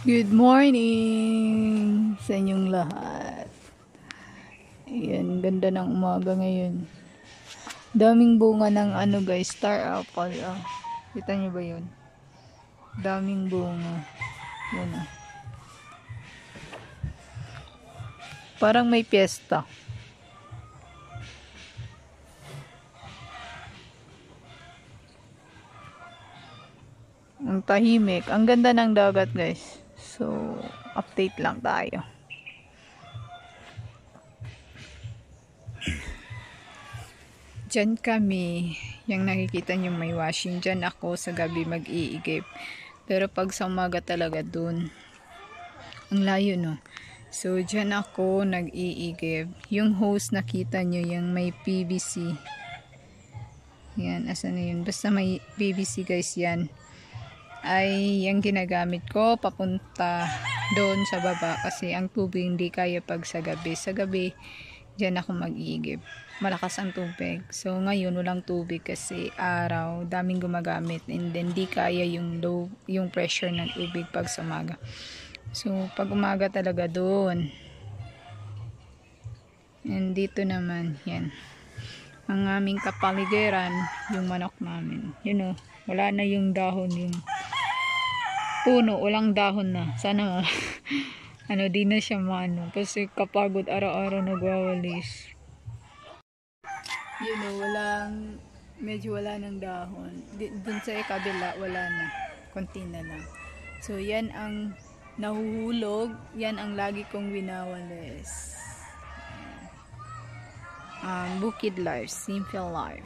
Good morning sa inyong lahat. Ayan, ganda ng umaga ngayon. Daming bunga ng guys, star apple. Oh. Kita nyo ba yun? Daming bunga. Yan oh. Parang may piyesta. Ang tahimik. Ang ganda ng dagat guys. So, update lang tayo. Diyan kami, yung nakikita nyo may washing, dyan ako sa gabi mag-iigib. Pero pag sa umaga talaga dun, ang layo no. So dyan ako nag-iigib. Yung hose nakita nyo, yung may PVC. Yan, asan na yun? Basta may PVC guys yan. Ay yung ginagamit ko papunta doon sa baba kasi ang tubig hindi kaya pag sa gabi. Sa gabi, dyan ako mag-iigib. Malakas ang tubig. So ngayon walang tubig kasi araw, daming gumagamit and then di kaya yung low, yung pressure ng tubig pag sa umaga. So pag umaga talaga doon. And dito naman, yan. Ang aming kapaligiran, yung manok namin. You know, wala na yung dahon, yung puno, walang dahon na. Sana di na siya maano. Kasi kapagod araw-araw nagwawalis. You know, medyo wala ng dahon. Dun sa kabila, wala na. Konti na lang. So, yan ang nahuhulog. Yan ang lagi kong winawalis. Bukid life, simple life.